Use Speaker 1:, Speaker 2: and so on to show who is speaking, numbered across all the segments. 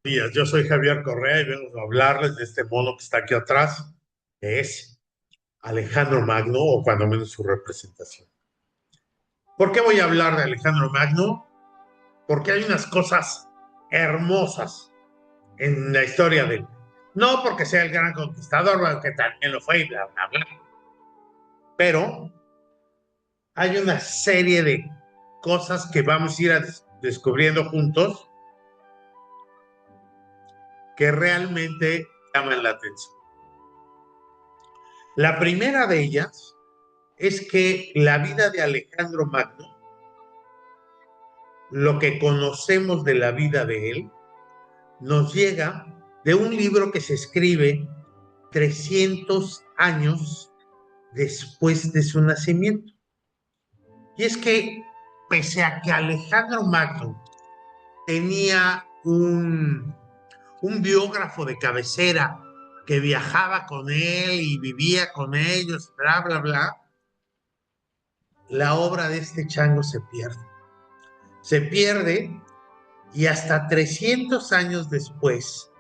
Speaker 1: Días, yo soy Javier Correa y vengo a hablarles de este mono que está aquí atrás, que es Alejandro Magno, o cuando menos su representación. ¿Por qué voy a hablar de Alejandro Magno? Porque hay unas cosas hermosas en la historia de él. No porque sea el gran conquistador, aunque también lo fue y bla, bla, bla. Pero hay una serie de cosas que vamos a ir descubriendo juntos que realmente llaman la atención. La primera de ellas es que la vida de Alejandro Magno, lo que conocemos de la vida de él, nos llega de un libro que se escribe 300 años después de su nacimiento. Y es que, pese a que Alejandro Magno tenía un biógrafo de cabecera que viajaba con él y vivía con ellos, bla, bla, bla, la obra de este chango se pierde. Se pierde y hasta 300 años después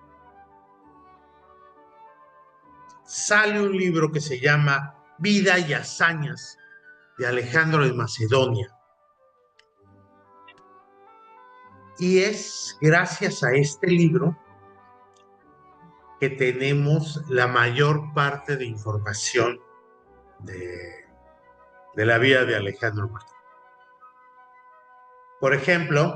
Speaker 1: sale un libro que se llama Vida y Hazañas de Alejandro de Macedonia. Y es gracias a este libro que tenemos la mayor parte de información de la vida de Alejandro Magno. Por ejemplo,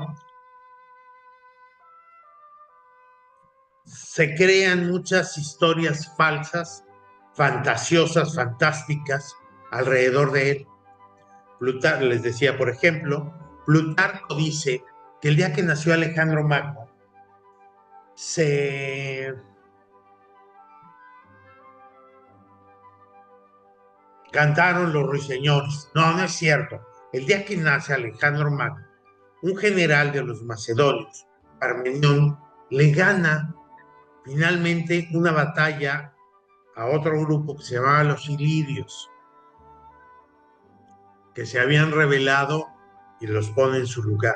Speaker 1: se crean muchas historias falsas, fantasiosas, fantásticas alrededor de él. Plutarco les decía, por ejemplo, Plutarco dice que el día que nació Alejandro Magno, se cantaron los ruiseñores. No, no es cierto. El día que nace Alejandro Magno, un general de los macedonios, Parmenión, le gana finalmente una batalla a otro grupo que se llamaba los Ilirios, que se habían rebelado y los pone en su lugar.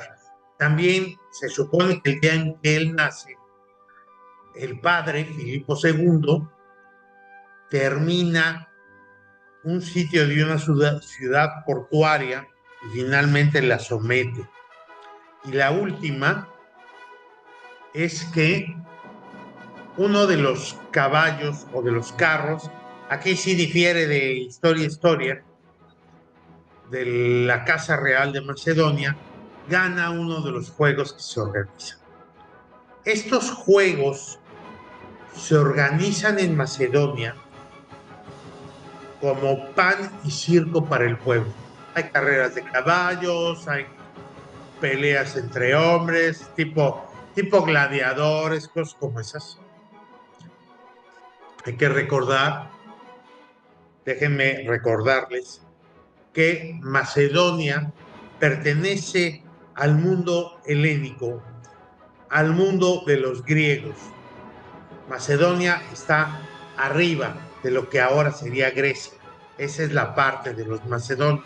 Speaker 1: También se supone que el día en que él nace, el padre, Filipo II, termina un sitio de una ciudad portuaria y finalmente la somete. Y la última es que uno de los caballos o de los carros, aquí sí difiere de historia a historia, de la Casa Real de Macedonia, gana uno de los juegos que se organizan. Estos juegos se organizan en Macedonia como pan y circo para el pueblo. Hay carreras de caballos, hay peleas entre hombres, tipo gladiadores, cosas como esas. Hay que recordar, déjenme recordarles, que Macedonia pertenece al mundo helénico, al mundo de los griegos. Macedonia está arriba de lo que ahora sería Grecia. Esa es la parte de los macedonios.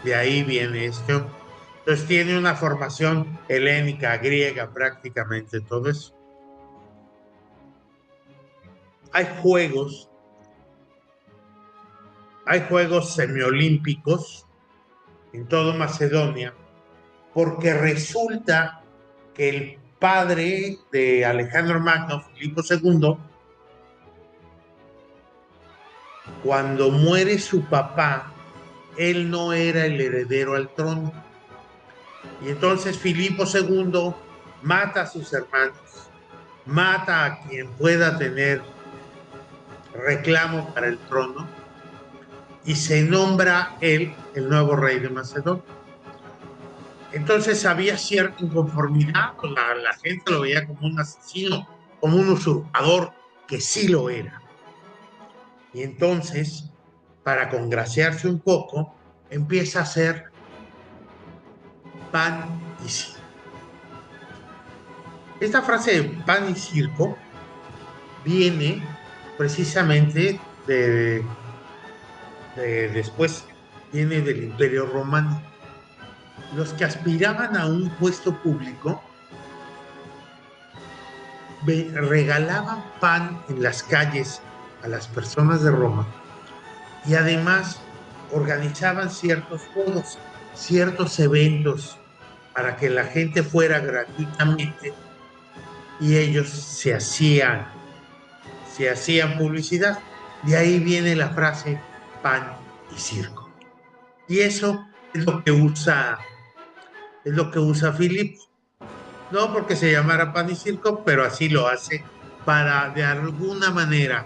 Speaker 1: De ahí viene esto. Entonces tiene una formación helénica, griega, prácticamente todo eso. Hay juegos, hay juegos semiolímpicos en todo Macedonia, porque resulta que el padre de Alejandro Magno, Filipo II, cuando muere su papá, él no era el heredero al trono. Y entonces Filipo II mata a sus hermanos, mata a quien pueda tener reclamo para el trono y se nombra él el nuevo rey de Macedonia. Entonces había cierta inconformidad, pues la gente lo veía como un asesino, como un usurpador, que sí lo era. Y entonces, para congraciarse un poco, empieza a hacer pan y circo. Esta frase de pan y circo viene precisamente después, viene del Imperio Romano. Los que aspiraban a un puesto público regalaban pan en las calles a las personas de Roma y además organizaban ciertos juegos, ciertos eventos para que la gente fuera gratuitamente y ellos se hacían publicidad. De ahí viene la frase pan y circo. Y eso es lo que usa Philip. No porque se llamara pan y circo, pero así lo hace para de alguna manera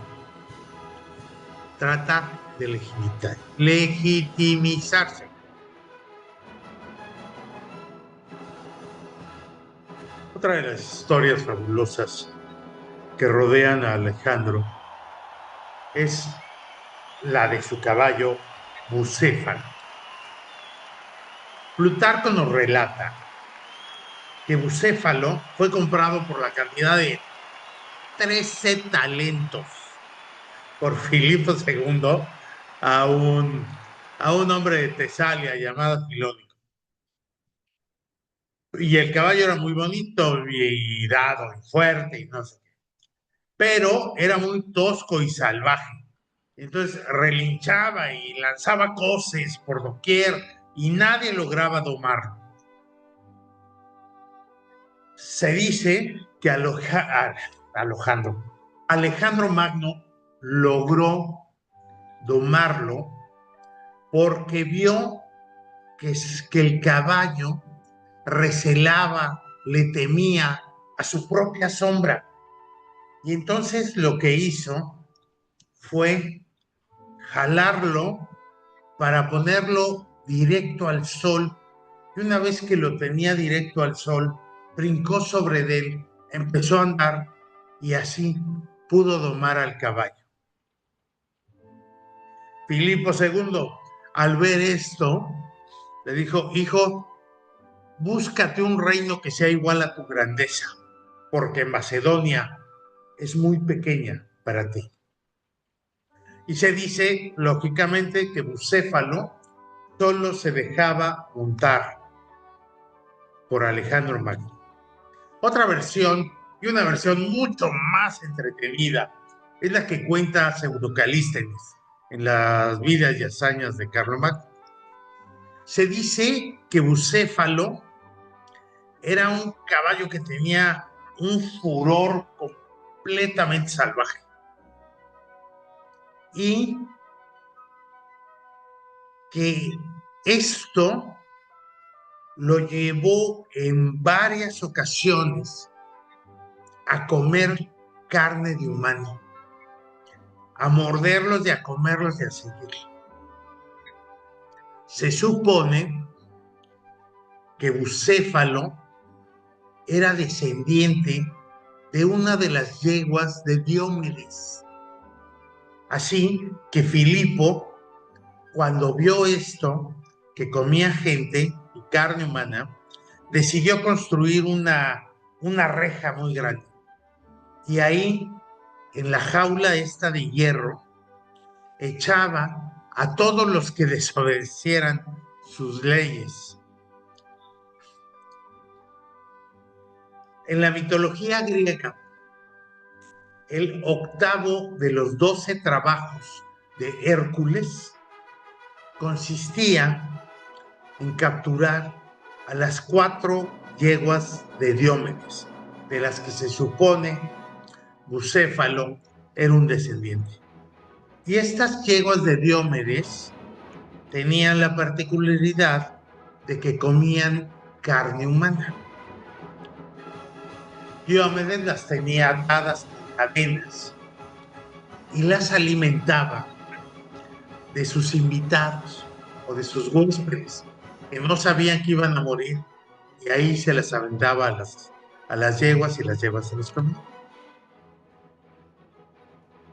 Speaker 1: tratar de legitimizarse. Otra de las historias fabulosas que rodean a Alejandro es la de su caballo Bucéfalo. Plutarco nos relata que Bucéfalo fue comprado por la cantidad de 13 talentos por Filipo II a un, a un hombre de Tesalia llamado Filónico. Y el caballo era muy bonito y dado y fuerte y no sé qué, pero era muy tosco y salvaje. Entonces relinchaba y lanzaba coces por doquier y nadie lograba domarlo. Se dice que Alejandro Magno logró domarlo porque vio que el caballo recelaba, le temía a su propia sombra. Y entonces lo que hizo fue jalarlo para ponerlo directo al sol. Y una vez que lo tenía directo al sol, brincó sobre él, empezó a andar y así pudo domar al caballo. Filipo II, al ver esto, le dijo: hijo, búscate un reino que sea igual a tu grandeza, porque Macedonia es muy pequeña para ti. Y se dice, lógicamente, que Bucéfalo solo se dejaba montar por Alejandro Magno. Otra versión, y una versión mucho más entretenida, es la que cuenta Pseudocalístenes en las vidas y hazañas de Carlomagno. Se dice que Bucéfalo era un caballo que tenía un furor completamente salvaje. Y que esto lo llevó en varias ocasiones a comer carne de humano, a morderlos y a comerlos y a seguirlos. Se supone que Bucéfalo era descendiente de una de las yeguas de Diomedes. Así que Filipo, cuando vio esto, que comía gente y carne humana, decidió construir una reja muy grande. Y ahí, en la jaula esta de hierro, echaba a todos los que desobedecieran sus leyes. En la mitología griega, el octavo de los 12 trabajos de Hércules consistía en capturar a las 4 yeguas de Diomedes, de las que se supone Bucéfalo era un descendiente. Y estas yeguas de Diomedes tenían la particularidad de que comían carne humana. Diomedes las tenía atadas con cadenas y las alimentaba de sus invitados o de sus huéspedes que no sabían que iban a morir, y ahí se las aventaba a las yeguas y las yeguas se las comían.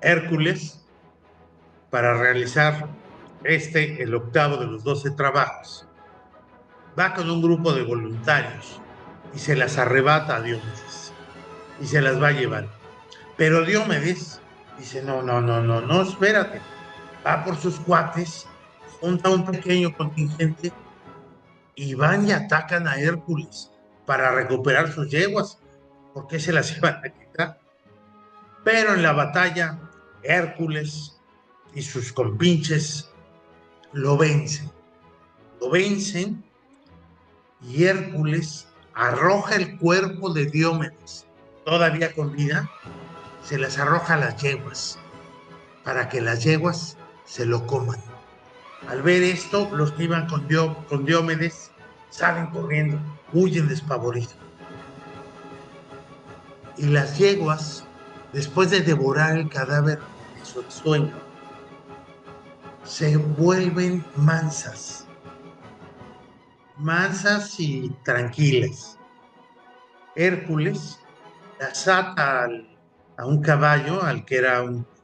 Speaker 1: Hércules, para realizar el octavo de los 12 trabajos, va con un grupo de voluntarios y se las arrebata a Diomedes y se las va a llevar. Pero Diomedes dice: no, no, no, no, no, espérate. Va por sus cuates, junta un pequeño contingente y van y atacan a Hércules para recuperar sus yeguas. por qué se las iban a quitar. Pero en la batalla, Hércules y sus compinches lo vencen. Lo vencen y Hércules arroja el cuerpo de Diomedes, todavía con vida, se las arroja a las yeguas, para que las yeguas se lo coman. Al ver esto, los que iban con Diomedes salen corriendo, huyen despavoridos. Y las yeguas, después de devorar el cadáver de su sueño, se vuelven mansas y tranquilas. Hércules las ata a un caballo, al que era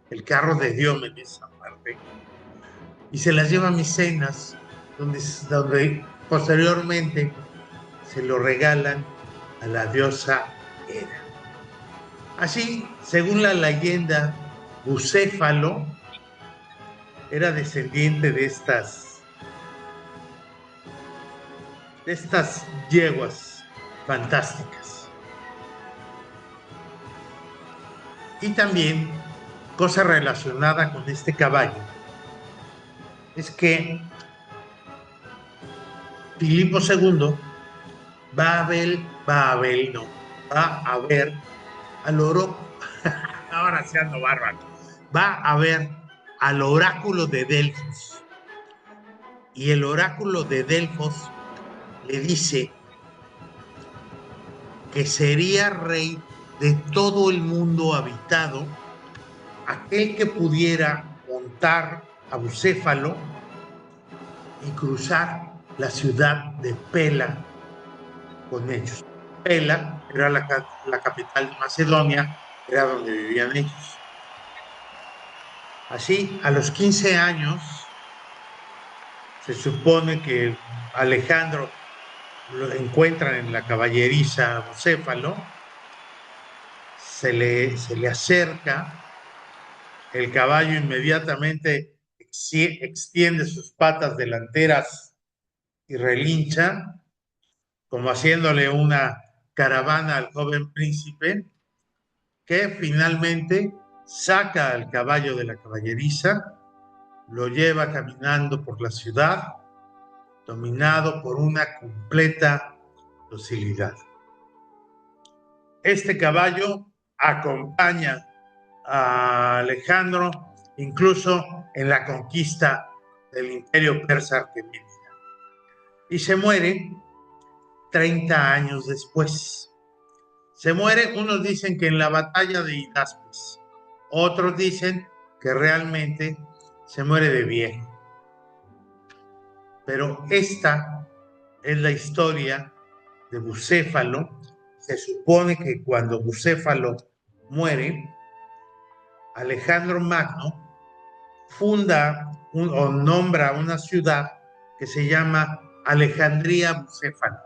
Speaker 1: el carro de Diomedes aparte, y se las lleva a Micenas, donde posteriormente se lo regalan a la diosa Hera. Así, según la leyenda, Bucéfalo era descendiente de estas yeguas fantásticas. Y también, cosa relacionada con este caballo, es que Filipo II va a ver al oro, ahora se ando bárbaro, va a ver al oráculo de Delfos. Y el oráculo de Delfos le dice que sería rey de todo el mundo habitado aquel que pudiera montar a Bucéfalo y cruzar la ciudad de Pela con ellos. Pela era la capital de Macedonia, era donde vivían ellos. Así, a los 15 años, se supone que Alejandro lo encuentran en la caballeriza Bucéfalo, se le acerca, el caballo inmediatamente extiende sus patas delanteras y relincha, como haciéndole una caravana al joven príncipe, que finalmente saca al caballo de la caballeriza, lo lleva caminando por la ciudad, dominado por una completa docilidad. Este caballo acompaña a Alejandro incluso en la conquista del imperio persa argeminida. Y se muere 30 años después. Se muere, unos dicen que en la batalla de Hidaspes, otros dicen que realmente se muere de viejo. Pero esta es la historia de Bucéfalo. Se supone que cuando Bucéfalo muere, Alejandro Magno funda o nombra una ciudad que se llama Alejandría Bucéfalo.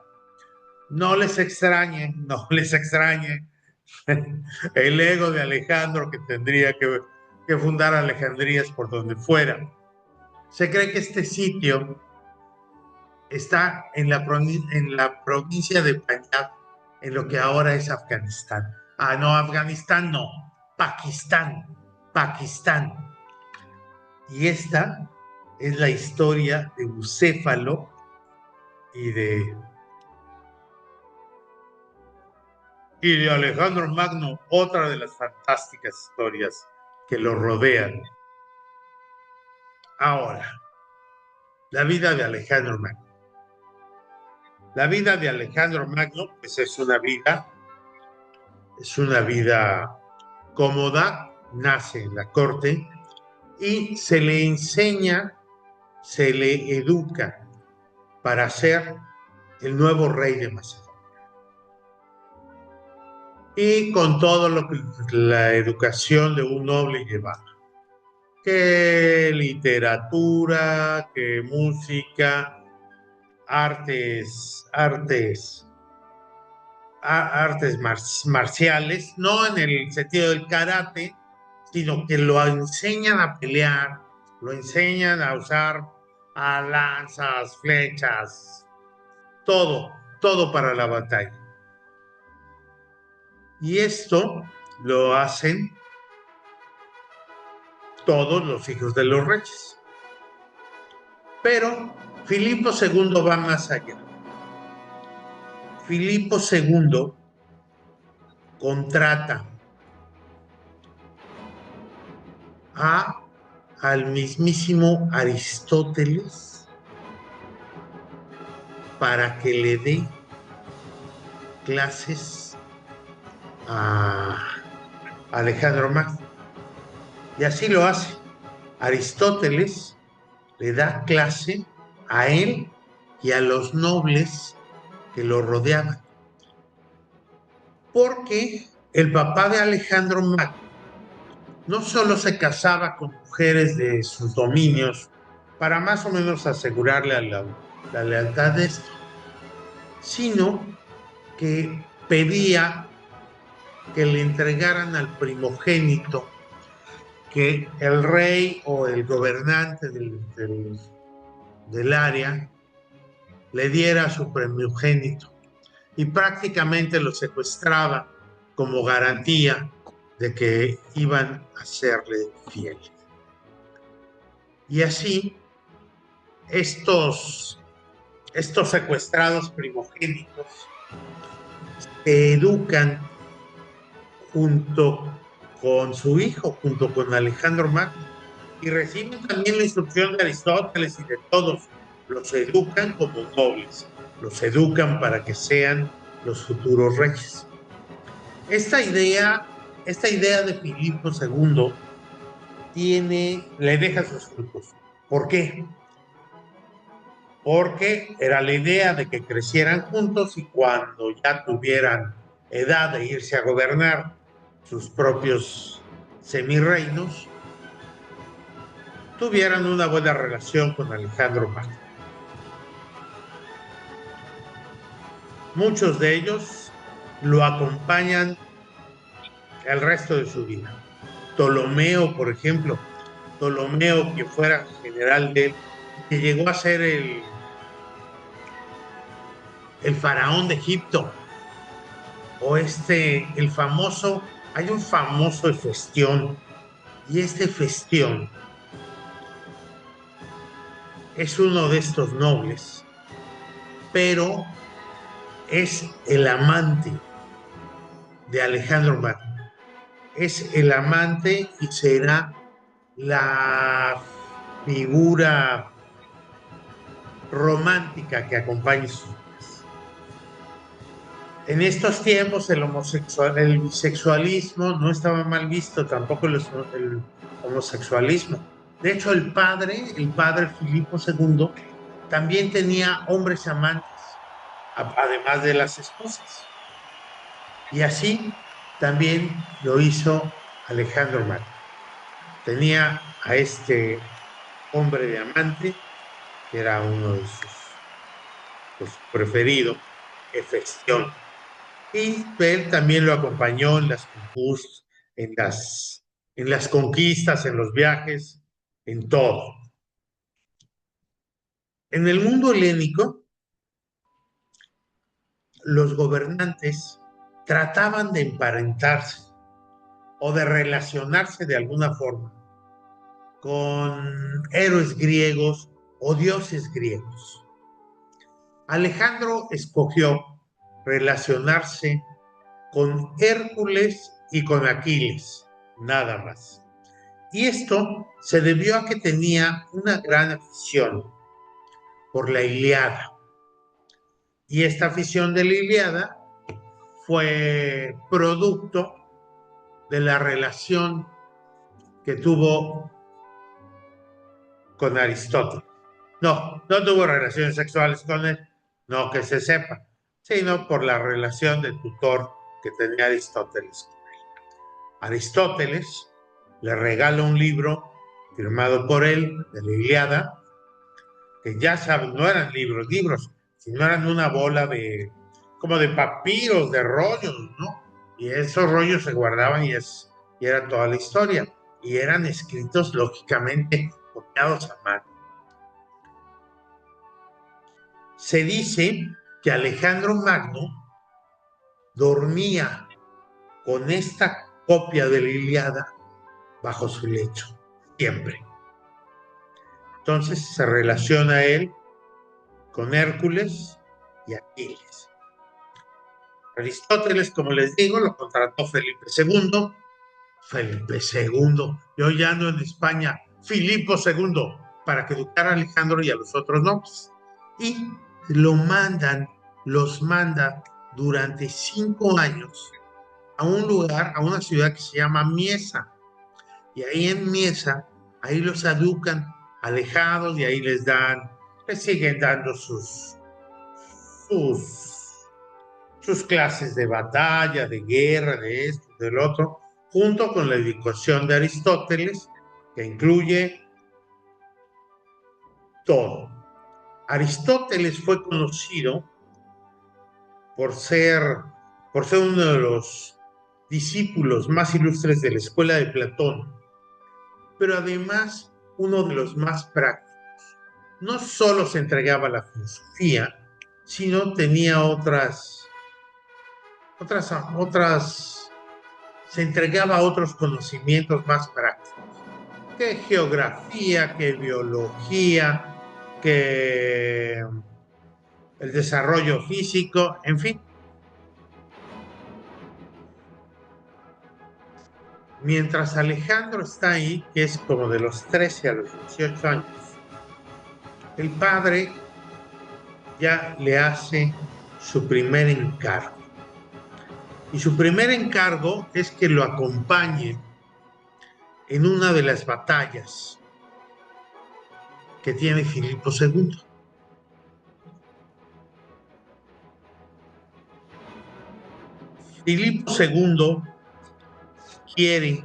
Speaker 1: No les extrañe el ego de Alejandro, que tendría que fundar Alejandrías por donde fuera. Se cree que este sitio está en la provincia de Punjab, en lo que ahora es Afganistán. Ah, no, Afganistán no, Pakistán, Pakistán. Y esta es la historia de Bucéfalo y de Alejandro Magno, otra de las fantásticas historias que lo rodean. Ahora, la vida de Alejandro Magno. La vida de Alejandro Magno, pues es una vida cómoda, nace en la corte y se le enseña, se le educa para ser el nuevo rey de Macedonia. Y con todo lo que la educación de un noble llevaba, que literatura, que música, artes marciales, no en el sentido del karate, sino que lo enseñan a pelear, lo enseñan a usar lanzas, flechas, todo para la batalla. Y esto lo hacen todos los hijos de los reyes. Pero Filipo II va más allá. Filipo II contrata al mismísimo Aristóteles para que le dé clases a Alejandro Magno. Y así lo hace. Aristóteles le da clase a él y a los nobles que lo rodeaban. Porque el papá de Alejandro Magno no solo se casaba con mujeres de sus dominios para más o menos asegurarle a la lealtad de esto, sino que pedía que le entregaran al primogénito, que el rey o el gobernante del área le diera a su primogénito y prácticamente lo secuestraba como garantía de que iban a serle fieles. Y así estos secuestrados primogénitos se educan junto con su hijo, junto con Alejandro Magno, y reciben también la instrucción de Aristóteles y de todos. Los educan como nobles, los educan para que sean los futuros reyes. Esta idea, esta idea de Filipo II le deja sus frutos. ¿Por qué? Porque era la idea de que crecieran juntos y cuando ya tuvieran edad de irse a gobernar sus propios semirreinos, tuvieran una buena relación con Alejandro Magno. Muchos de ellos lo acompañan el resto de su vida. Ptolomeo, por ejemplo, Ptolomeo, que fuera general de él, que llegó a ser el faraón de Egipto, o hay un famoso Hefestión, y este Hefestión es uno de estos nobles, pero es el amante de Alejandro Magno. Es el amante y será la figura romántica que acompañe sus vidas. En estos tiempos el bisexualismo no estaba mal visto, tampoco el homosexualismo. De hecho, el padre Filipo II, también tenía hombres amantes, además de las esposas. Y así también lo hizo Alejandro Magno. Tenía a este hombre de amante, que era uno de sus preferidos, Hefestión. Y él también lo acompañó en las conquistas, en las conquistas, en los viajes, en todo. En el mundo helénico, los gobernantes trataban de emparentarse o de relacionarse de alguna forma con héroes griegos o dioses griegos. Alejandro escogió relacionarse con Hércules y con Aquiles, nada más. Y esto se debió a que tenía una gran afición por la Ilíada. Y esta afición de la Ilíada fue producto de la relación que tuvo con Aristóteles. No tuvo relaciones sexuales con él, no que se sepa, sino por la relación de tutor que tenía Aristóteles con él. Aristóteles le regala un libro firmado por él, de la Ilíada, que ya saben, no eran libros, sino eran una bola como de papiros, de rollos, ¿no? Y esos rollos se guardaban y era toda la historia. Y eran escritos, lógicamente, copiados a mano. Se dice que Alejandro Magno dormía con esta copia de la Ilíada bajo su lecho, siempre. Entonces se relaciona él con Hércules y Aquiles. Aristóteles, como les digo, lo contrató Felipe II. Felipe II, yo ya ando en España, Filipo II, para que educara a Alejandro y a los otros nobles. Y los manda durante 5 años a un lugar, a una ciudad que se llama Miesa. Y ahí en Miesa, ahí los educan alejados y ahí les siguen dando sus, sus clases de batalla, de guerra, de esto, del otro, junto con la educación de Aristóteles, que incluye todo. Aristóteles fue conocido por ser, por ser uno de los discípulos más ilustres de la escuela de Platón, pero además uno de los más prácticos. No solo se entregaba a la filosofía, sino tenía otras, se entregaba a otros conocimientos más prácticos, que geografía, que biología, que el desarrollo físico, en fin. Mientras Alejandro está ahí, que es como de los 13 a los 18 años, el padre ya le hace su primer encargo. Y su primer encargo es que lo acompañe en una de las batallas que tiene Filipo II. Filipo II quiere,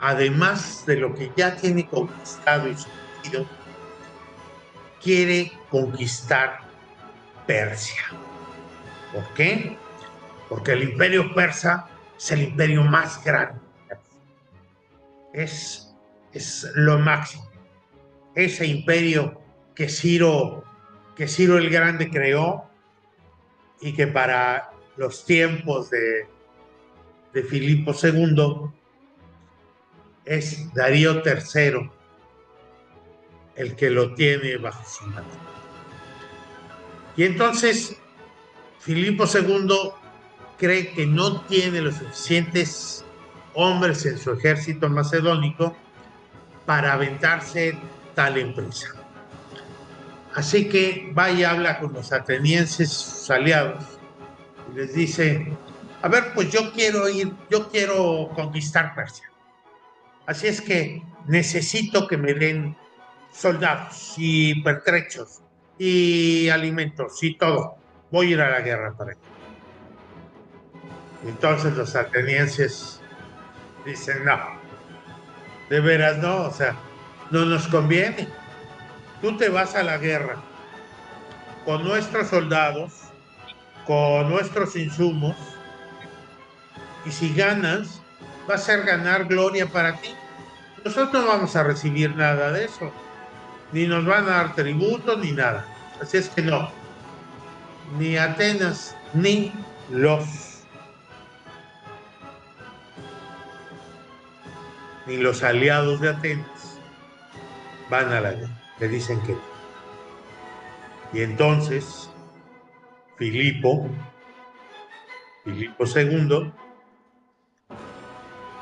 Speaker 1: además de lo que ya tiene conquistado y sometido, quiere conquistar Persia. ¿Por qué? Porque el imperio persa es el imperio más grande. Es lo máximo. Ese imperio que Ciro el Grande creó y que para los tiempos de Filipo II es Darío III el que lo tiene bajo su mano. Y entonces Filipo II cree que no tiene los suficientes hombres en su ejército macedónico para aventarse tal empresa. Así que va y habla con los atenienses, sus aliados, y les dice, a ver, pues yo quiero conquistar Persia. Así es que necesito que me den soldados y pertrechos y alimentos y todo. Voy a ir a la guerra para ello. Entonces los atenienses dicen, no, de veras no, o sea, no nos conviene. Tú te vas a la guerra con nuestros soldados, con nuestros insumos, y si ganas, va a ser ganar gloria para ti. Nosotros no vamos a recibir nada de eso, ni nos van a dar tributos ni nada. Así es que no, ni Atenas ni los aliados de Atenas van a la guerra, le dicen que no. Y entonces Filipo II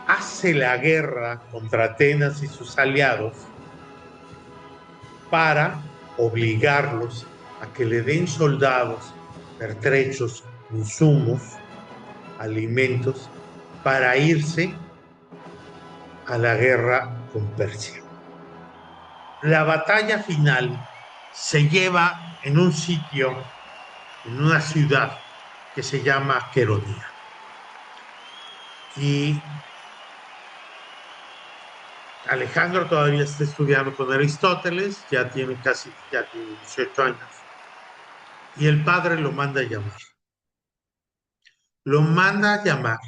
Speaker 1: hace la guerra contra Atenas y sus aliados para obligarlos a que le den soldados, pertrechos, insumos, alimentos, para irse a la guerra con Persia. La batalla final se lleva en un sitio, en una ciudad que se llama Queronea. Y Alejandro todavía está estudiando con Aristóteles, ya tiene 18 años. Y el padre lo manda a llamar. Lo manda a llamar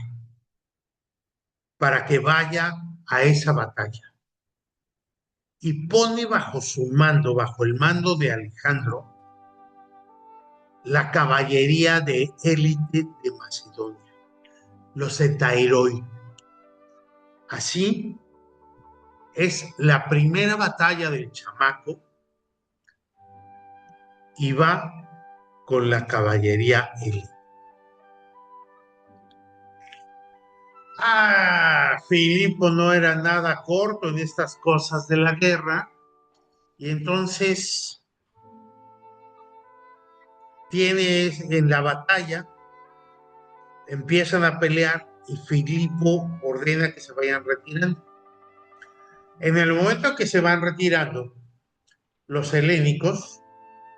Speaker 1: para que vaya a esa batalla. Y pone bajo su mando, bajo el mando de Alejandro, la caballería de élite de Macedonia. los Etairoi. Así es la primera batalla del chamaco y va con la caballería élite. Filipo no era nada corto en estas cosas de la guerra y entonces tiene en la batalla, empiezan a pelear y Filipo ordena que se vayan retirando. En el momento que se van retirando, los helénicos,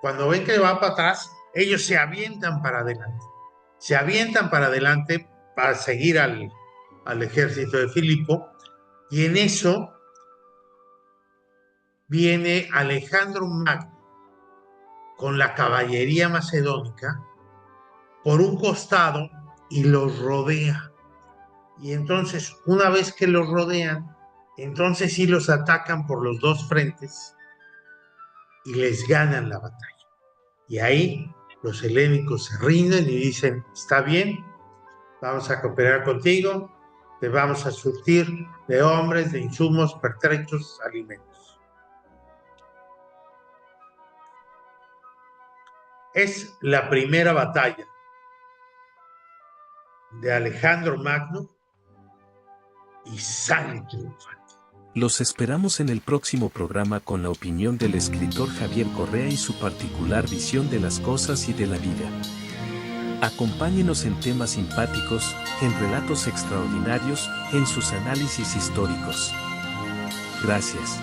Speaker 1: cuando ven que va para atrás, ellos se avientan para adelante. Se avientan para adelante para seguir al ejército de Filipo, y en eso viene Alejandro Magno con la caballería macedónica por un costado y los rodea. Y entonces, una vez que los rodean, entonces sí los atacan por los dos frentes y les ganan la batalla. Y ahí los helénicos se rinden y dicen, está bien, vamos a cooperar contigo, te vamos a surtir de hombres, de insumos, pertrechos, alimentos. Es la primera batalla de Alejandro Magno y sale triunfante.
Speaker 2: Los esperamos en el próximo programa con la opinión del escritor Javier Correa y su particular visión de las cosas y de la vida. Acompáñenos en temas simpáticos, en relatos extraordinarios, en sus análisis históricos. Gracias.